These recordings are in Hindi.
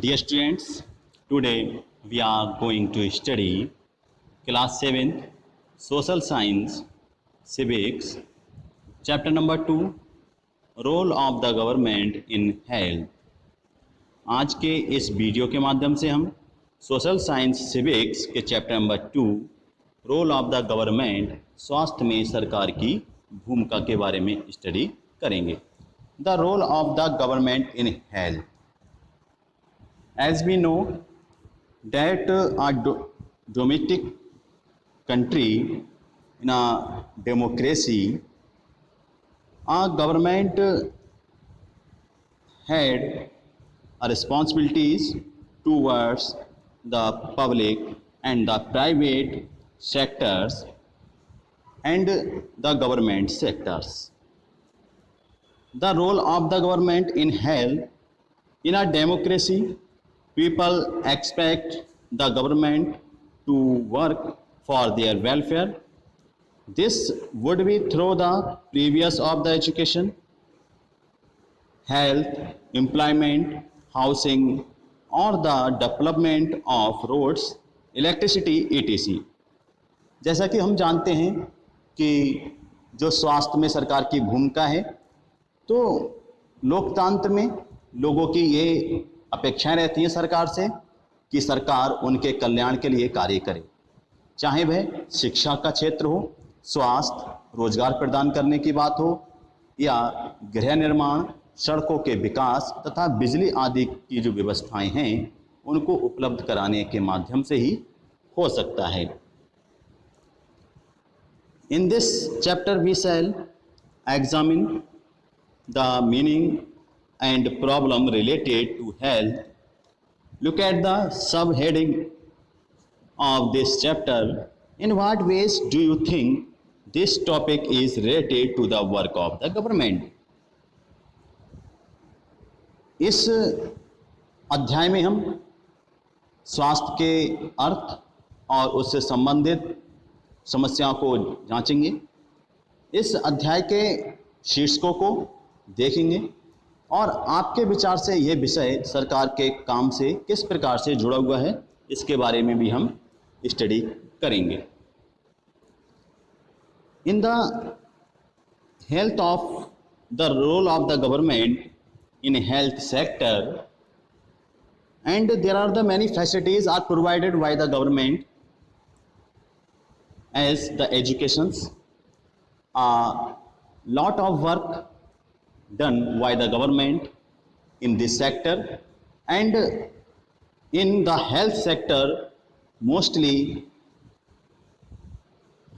Dear students, today we are going to study class 7th social science civics chapter number 2 role of the government in health। आज के इस वीडियो के माध्यम से हम सोशल साइंस सिविक्स के chapter number 2 role of the government स्वास्थ्य में सरकार की भूमिका के बारे में स्टडी करेंगे। The role of the government in health. As we know that a domestic country in a democracy, a government had a responsibilities towards the public and the private sectors and the government sectors. The role of the government in health in a democracy. People expect the government to work for their welfare. This would be through the previous of the education, health, employment, housing, or the development of roads, electricity, etc. जैसा कि हम जानते हैं कि जो स्वास्थ्य में सरकार की भूमिका है, तो लोकतंत्र में लोगों की ये अपेक्षाएं रहती हैं सरकार से कि सरकार उनके कल्याण के लिए कार्य करे, चाहे वह शिक्षा का क्षेत्र हो, स्वास्थ्य, रोजगार प्रदान करने की बात हो, या गृह निर्माण, सड़कों के विकास तथा बिजली आदि की जो व्यवस्थाएं हैं उनको उपलब्ध कराने के माध्यम से ही हो सकता है। In this chapter we shall examine the meaning and problem related to health. Look at the subheading of this chapter. In what ways do you think this topic is related to the work of the government? इस अध्याय में हम स्वास्थ्य के अर्थ और उससे संबंधित समस्याओं को जांचेंगे। इस अध्याय के शीर्षकों को देखेंगे और आपके विचार से यह विषय सरकार के काम से किस प्रकार से जुड़ा हुआ है इसके बारे में भी हम स्टडी करेंगे। In the health of the role of the government in health sector and there are the many facilities are provided by the government as the educations, a lot of work done by the government in this sector, and in the health sector mostly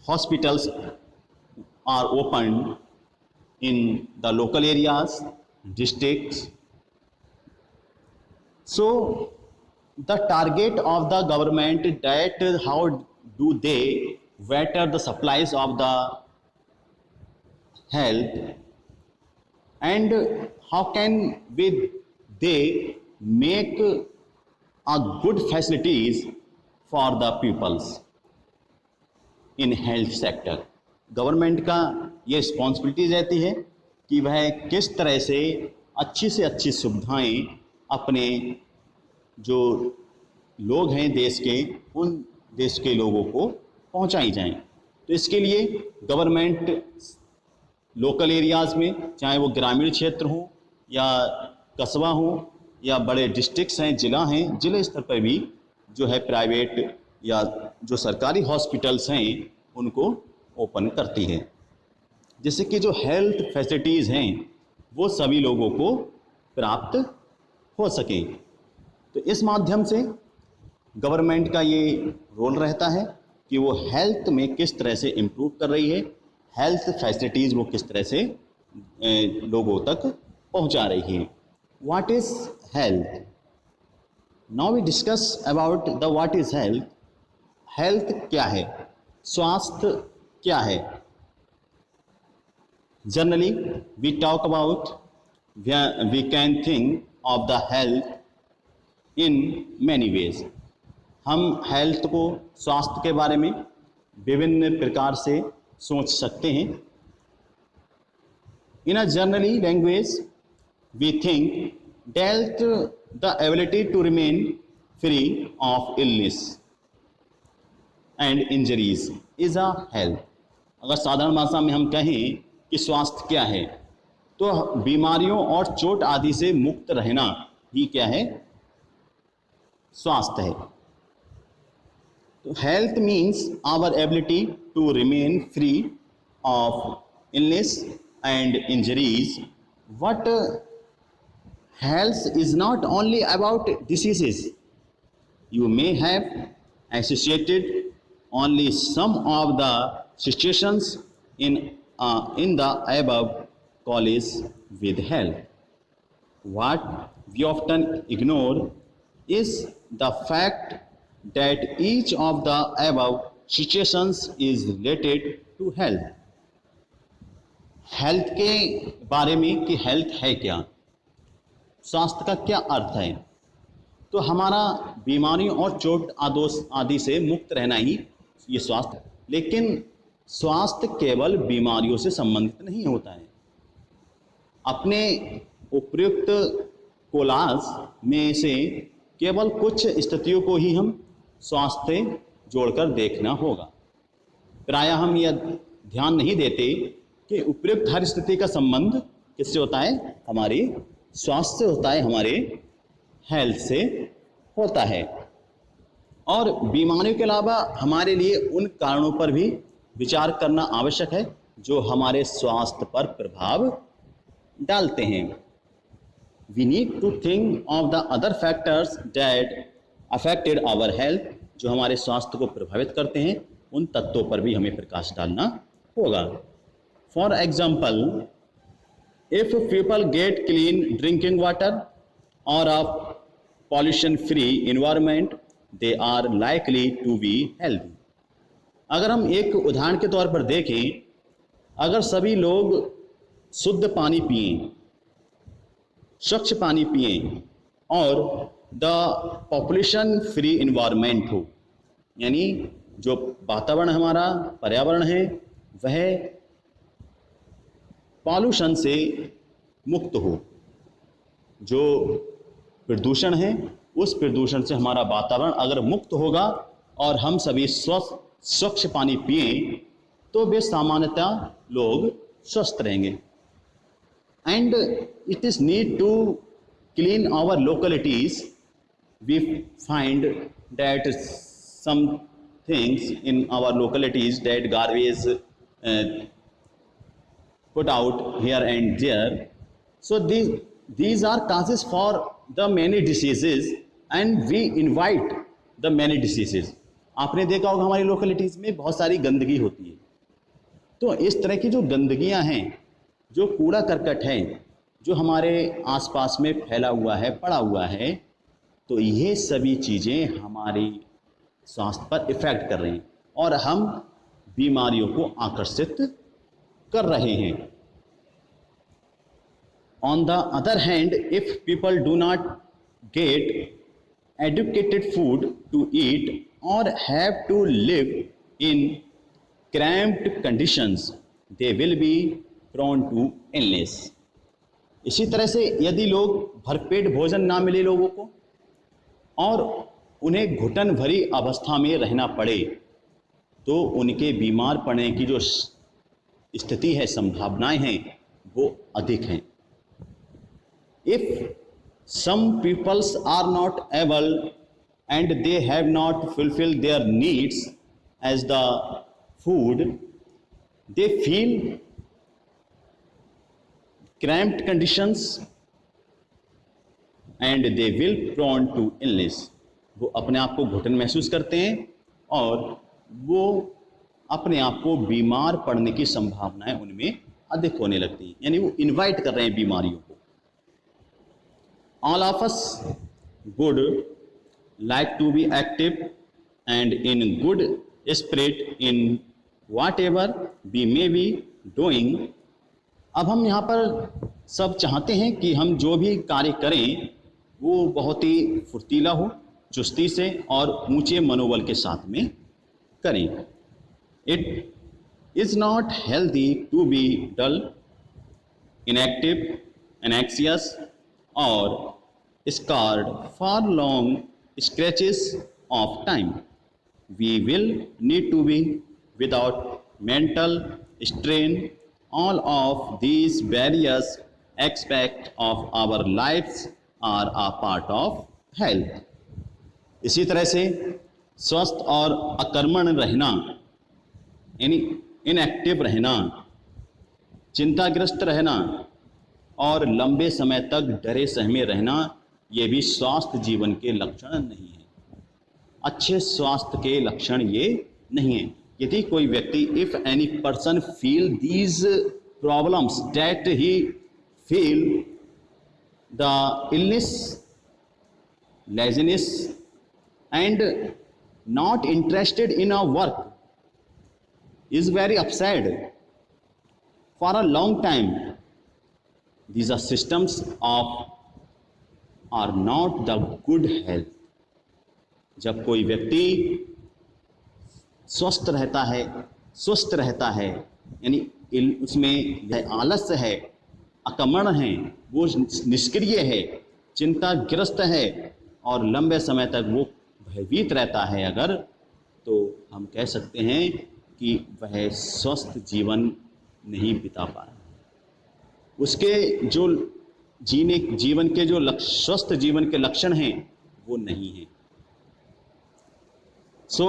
hospitals are opened in the local areas, districts. So the target of the government that how do they better the supplies of the health, and how can they make a good facilities for the pupils in health sector. Government का ये रिस्पॉन्सिबिलिटीज रहती है कि वह किस तरह से अच्छी सुविधाएं अपने जो लोग हैं देश के, उन देश के लोगों को पहुंचाई जाएं। तो इसके लिए गवर्नमेंट लोकल एरियाज़ में, चाहे वो ग्रामीण क्षेत्र हो या कस्बा हो या बड़े डिस्ट्रिक्ट्स हैं, ज़िला हैं, ज़िले स्तर पर भी जो है प्राइवेट या जो सरकारी हॉस्पिटल्स हैं उनको ओपन करती है, जिससे कि जो हेल्थ फैसिलिटीज़ हैं वो सभी लोगों को प्राप्त हो सकें। तो इस माध्यम से गवर्नमेंट का ये रोल रहता है कि वो हेल्थ में किस तरह से इम्प्रूव कर रही है, हेल्थ फैसिलिटीज़ वो किस तरह से लोगों तक पहुंचा रही है। What is health? Now we discuss about the what is health. Health क्या है, स्वास्थ्य क्या है? Generally we talk about, we can think of the health in many ways. हम हेल्थ को, स्वास्थ्य के बारे में विभिन्न प्रकार से सोच सकते हैं। In a generally language we think health the ability to remain free of illness and injuries is a health. अगर साधारण भाषा में हम कहें कि स्वास्थ्य क्या है, तो बीमारियों और चोट आदि से मुक्त रहना ही क्या है, स्वास्थ्य है. तो health means our ability to remain free of illness and injuries. What health is not only about diseases. You may have associated only some of the situations in the above college with health. What we often ignore is the fact that each of the above situations is related to health. Health के बारे में कि हेल्थ है क्या, स्वास्थ्य का क्या अर्थ है, तो हमारा बीमारियों और चोट आदि से मुक्त रहना ही ये स्वास्थ्य है. लेकिन स्वास्थ्य केवल बीमारियों से संबंधित नहीं होता है. अपने उपयुक्त कोलाज में से केवल कुछ स्थितियों को ही हम स्वास्थ्य जोड़कर देखना होगा. प्रायः हम यह ध्यान नहीं देते कि उपयुक्त हर स्थिति का संबंध किससे होता है, हमारे स्वास्थ्य से होता है, हमारे हेल्थ से होता है. और बीमारियों के अलावा हमारे लिए उन कारणों पर भी विचार करना आवश्यक है जो हमारे स्वास्थ्य पर प्रभाव डालते हैं. We need to think of the other factors that affected our health. जो हमारे स्वास्थ्य को प्रभावित करते हैं उन तत्वों पर भी हमें प्रकाश डालना होगा. For example, if people get clean drinking water or a pollution-free environment, they are likely to be healthy. अगर हम एक उदाहरण के तौर पर देखें, अगर सभी लोग शुद्ध पानी पिएं, स्वच्छ पानी पिएं और द पॉपुलेशन फ्री इन्वायरमेंट हो, यानी जो वातावरण हमारा पर्यावरण है वह पॉल्यूशन से मुक्त हो, जो प्रदूषण है उस प्रदूषण से हमारा वातावरण अगर मुक्त होगा और हम सभी स्वच्छ पानी पिएं तो वे सामान्यतः लोग स्वस्थ रहेंगे. And it is need to clean our localities. We find that some things in our localities that garbage put out here and there. So these are causes for the many diseases and we invite the many diseases. आपने देखा होगा हमारी लोकेलिटीज़ में बहुत सारी गंदगी होती है. तो इस तरह की जो गंदगियां हैं, जो कूड़ा करकट है जो हमारे आसपास में फैला हुआ है, पड़ा हुआ है, तो ये सभी चीज़ें हमारी स्वास्थ्य पर इफ़ेक्ट कर रही हैं और हम बीमारियों को आकर्षित कर रहे हैं. On the other hand, if people do not get adequate food to eat or have to live in cramped conditions, they will be prone to illness. इसी तरह से यदि लोग भरपेट भोजन ना मिले लोगों को और उन्हें घुटन भरी अवस्था में रहना पड़े तो उनके बीमार पड़ने की जो स्थिति है, संभावनाएं हैं, वो अधिक हैं. If some peoples are not able and they have not fulfilled their needs as the food, they feel cramped conditions and they will prone to illness. वो अपने आप को घुटन महसूस करते हैं और वो अपने आप को बीमार पड़ने की संभावनाएं उनमें अधिक होने लगती हैं, यानी वो इनवाइट कर रहे हैं बीमारियों को. All of us would like to be active and in good spirit in whatever we may be doing. अब हम यहाँ पर सब चाहते हैं कि हम जो भी कार्य करें वो बहुत ही फुर्तीला हो, चुस्ती से और ऊंचे मनोबल के साथ में करें. It is not healthy to be dull, inactive, anxious or scarred for long stretches of time. We will need to be without mental strain. All of these various aspects of our lives are a part of health. इसी तरह से स्वस्थ और अकर्मण रहना, यानी इनएक्टिव रहना, चिंताग्रस्त रहना और लंबे समय तक डरे सहमे रहना, ये भी स्वास्थ्य जीवन के लक्षण नहीं है। अच्छे स्वास्थ्य के लक्षण ये नहीं है। यदि कोई व्यक्ति, if any person feel these problems, that he feel the illness, laziness and not interested in our work, is very upset for a long time, these are systems of are not the good health. जब कोई व्यक्ति स्वस्थ रहता है, स्वस्थ रहता है, यानी उसमें आलस्य है, अकर्मण है, वो निष्क्रिय है, चिंताग्रस्त है और लंबे समय तक वो भयभीत रहता है अगर, तो हम कह सकते हैं कि वह स्वस्थ जीवन नहीं बिता पा रहा। उसके जो जीवन के जो स्वस्थ जीवन के लक्षण हैं वो नहीं हैं। So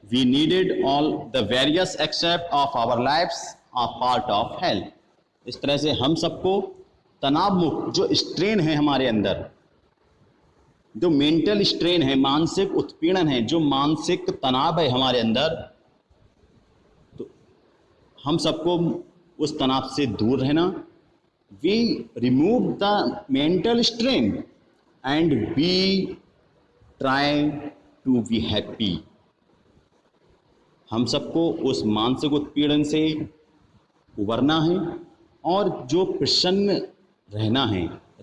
we needed all the various except of our lifes are part of health. इस तरह से हम सबको तनाव मुक्त जो स्ट्रेन है हमारे अंदर, जो मेंटल स्ट्रेन है, मानसिक उत्पीड़न है, जो मानसिक तनाव है हमारे अंदर, तो हम सबको उस तनाव से दूर रहना। We remove the mental strain and we try to be happy. हम सबको उस मानसिक उत्पीड़न से उबरना है और जो प्रसन्न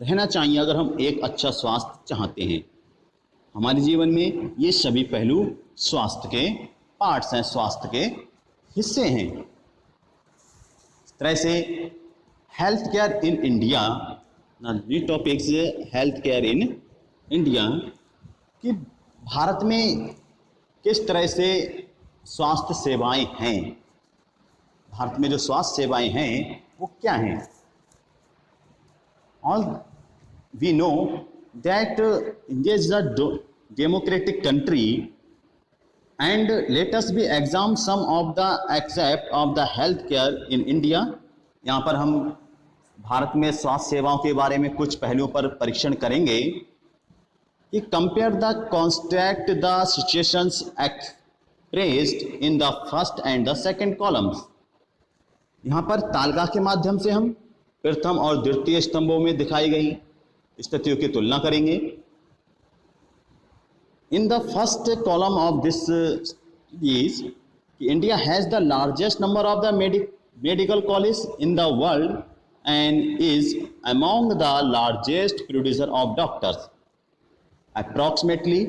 रहना चाहिए अगर हम एक अच्छा स्वास्थ्य चाहते हैं। हमारे जीवन में ये सभी पहलू स्वास्थ्य के पार्ट्स हैं, स्वास्थ्य के हिस्से हैं। इस तरह से health care in India, new topic है हेल्थ केयर इन इंडिया, कि भारत में किस तरह से स्वास्थ्य सेवाएं हैं, भारत में जो स्वास्थ्य सेवाएं हैं वो क्या हैं। All we know that India is a democratic country, and let us be examine some of the aspects of the health care in India. यहाँ पर हम भारत में स्वास्थ्य सेवाओं के बारे में कुछ पहलुओं पर परीक्षण करेंगे कि compare the construct the situations expressed in the first and the second columns. यहाँ पर तालिका के माध्यम से हम प्रथम और द्वितीय स्तंभों में दिखाई गई स्थितियों की तुलना करेंगे। In the first column of this is India has the largest number of the medical college in the world and is among the largest producer of doctors. Approximately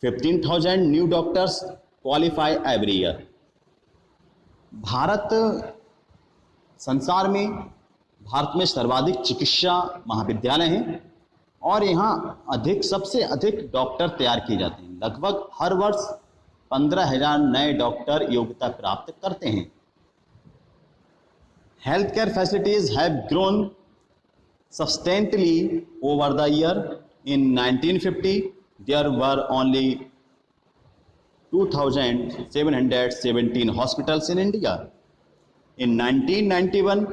15,000 new doctors qualify every year. Bharat में सर्वाधिक चिकित्सा महाविद्यालय हैं और यहाँ सबसे अधिक डॉक्टर तैयार किए जाते हैं। लगभग हर वर्ष 15,000 नए डॉक्टर योग्यता प्राप्त करते हैं। Health care facilities have grown substantially over the year. In 1950 there were only 2,717 hospitals in India. In 1991,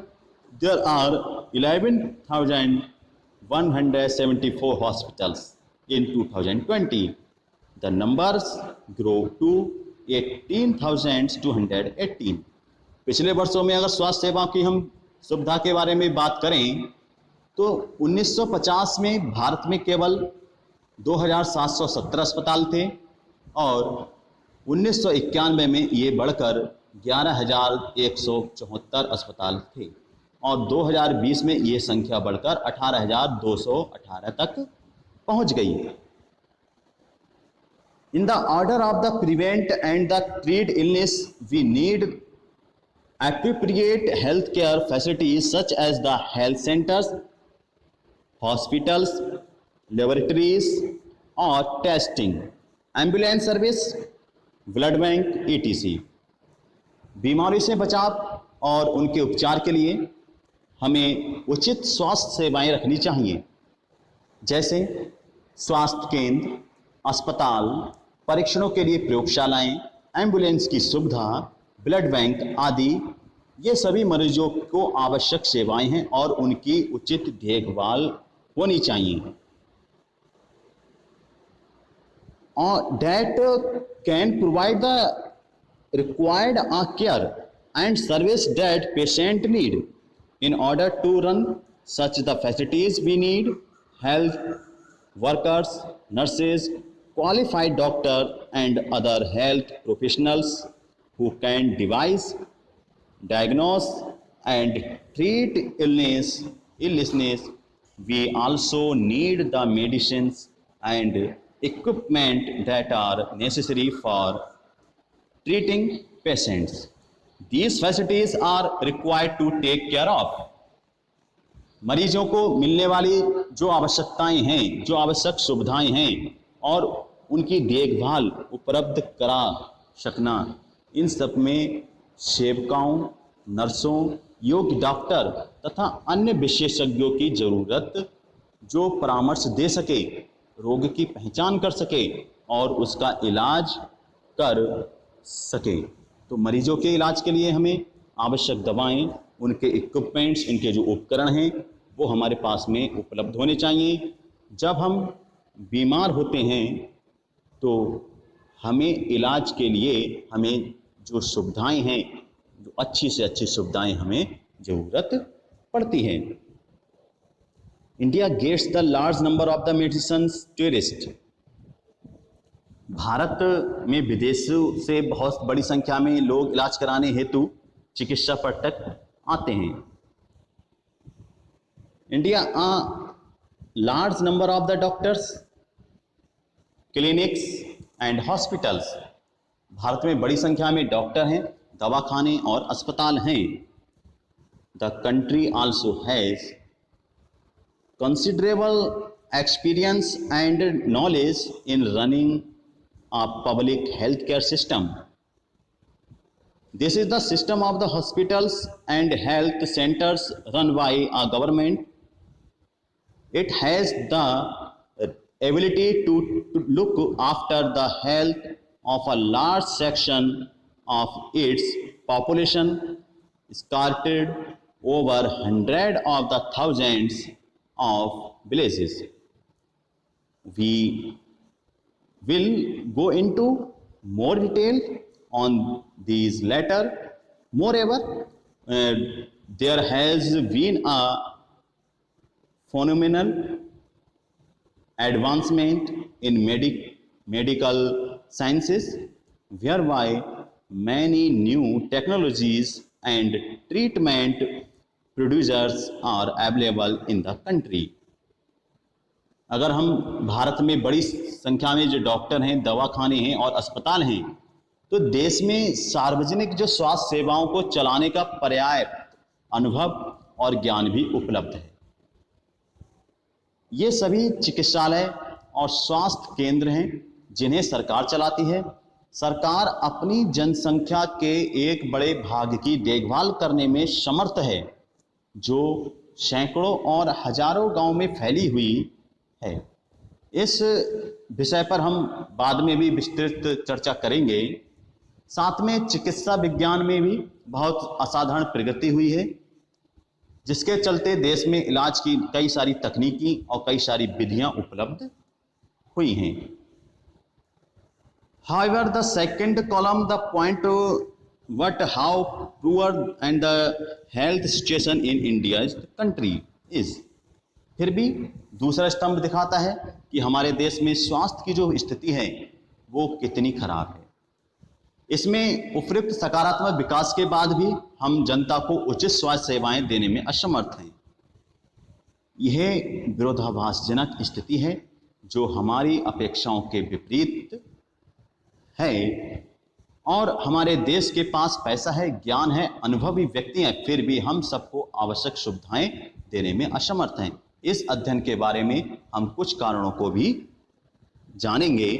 there are 11,174 hospitals. In 2020, the numbers grow to 18,218. पिछले वर्षों में अगर स्वास्थ्य सेवाओं की हम सुविधा के बारे में बात करें तो 1950 में भारत में केवल 2,717 अस्पताल थे और 1991 में ये बढ़कर 11,174 अस्पताल थे और 2020 में ये संख्या बढ़कर 18,218 तक पहुंच गई। In the order of the prevent and the treat illness we need appropriate healthcare facilities such as the health centers, hospitals, laboratories और testing, ambulance service, blood bank etc। बीमारी से बचाव और उनके उपचार के लिए हमें उचित स्वास्थ्य सेवाएं रखनी चाहिए, जैसे स्वास्थ्य केंद्र, अस्पताल, परीक्षणों के लिए प्रयोगशालाएं, एम्बुलेंस की सुविधा, ब्लड बैंक आदि। ये सभी मरीजों को आवश्यक सेवाएं हैं और उनकी उचित देखभाल होनी चाहिए। That can provide the required care and service that patient need. In order to run such the facilities, we need health workers, nurses, qualified doctor and other health professionals who can devise, diagnose and treat illnesses. We also need the medicines and equipment that are necessary for treating patients. These facilities are required to take care of. मरीजों को मिलने वाली जो आवश्यकताएं हैं, जो आवश्यक सुविधाएं हैं और उनकी देखभाल उपलब्ध करा सकना, इन सब में सेवकाओं, नर्सों, योग्य डॉक्टर तथा अन्य विशेषज्ञों की जरूरत, जो परामर्श दे सके, रोग की पहचान कर सके और उसका इलाज कर सके। तो मरीजों के इलाज के लिए हमें आवश्यक दवाएं, उनके इक्विपमेंट्स, इनके जो उपकरण हैं वो हमारे पास में उपलब्ध होने चाहिए। जब हम बीमार होते हैं तो हमें इलाज के लिए हमें जो सुविधाएं हैं, जो अच्छी से अच्छी सुविधाएं हमें ज़रूरत पड़ती है। India gets the large number of the medicines tourist. Bharat में विदेशों से बहुत बड़ी संख्या में लोग इलाज कराने हेतु चिकित्सा पर्यटक आते हैं। India large number of the doctors, clinics and hospitals. Bharat में बड़ी संख्या में डॉक्टर हैं, दवाखाने और अस्पताल हैं। The country also has considerable experience and knowledge in running a public healthcare system. This is the system of the hospitals and health centers run by a government. It has the ability to look after the health of a large section of its population, scattered over hundreds of the thousands of villages. We will go into more detail on these later. Moreover, there has been a phenomenal advancement in medical sciences, whereby many new technologies and treatment producers are available in the country. अगर हम भारत में बड़ी संख्या में जो डॉक्टर हैं, दवाखाने हैं और अस्पताल हैं, तो देश में सार्वजनिक जो स्वास्थ्य सेवाओं को चलाने का पर्याप्त अनुभव और ज्ञान भी उपलब्ध है। ये सभी चिकित्सालय और स्वास्थ्य केंद्र हैं जिन्हें सरकार चलाती है। सरकार अपनी जनसंख्या के एक बड़े भाग की देखभाल करने में समर्थ है, जो सैकड़ों और हजारों गांव में फैली हुई है। इस विषय पर हम बाद में भी विस्तृत चर्चा करेंगे। साथ में चिकित्सा विज्ञान में भी बहुत असाधारण प्रगति हुई है, जिसके चलते देश में इलाज की कई सारी तकनीकी और कई सारी विधियां उपलब्ध हुई हैं। However, the second column, the point how poor and the health situation in India is the country is। फिर भी दूसरा स्तंभ दिखाता है कि हमारे देश में स्वास्थ्य की जो स्थिति है वो कितनी खराब है। इसमें उपयुक्त सकारात्मक विकास के बाद भी हम जनता को उचित स्वास्थ्य सेवाएं देने में असमर्थ हैं। यह विरोधाभासजनक स्थिति है जो हमारी अपेक्षाओं के विपरीत है। और हमारे देश के पास पैसा है, ज्ञान है, अनुभवी व्यक्ति हैं, फिर भी हम सबको आवश्यक सुविधाएं देने में असमर्थ हैं। इस अध्ययन के बारे में हम कुछ कारणों को भी जानेंगे।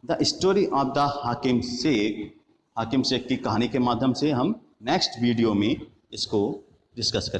द स्टोरी ऑफ द हाकिम शेख की कहानी के माध्यम से हम नेक्स्ट वीडियो में इसको डिस्कस करेंगे।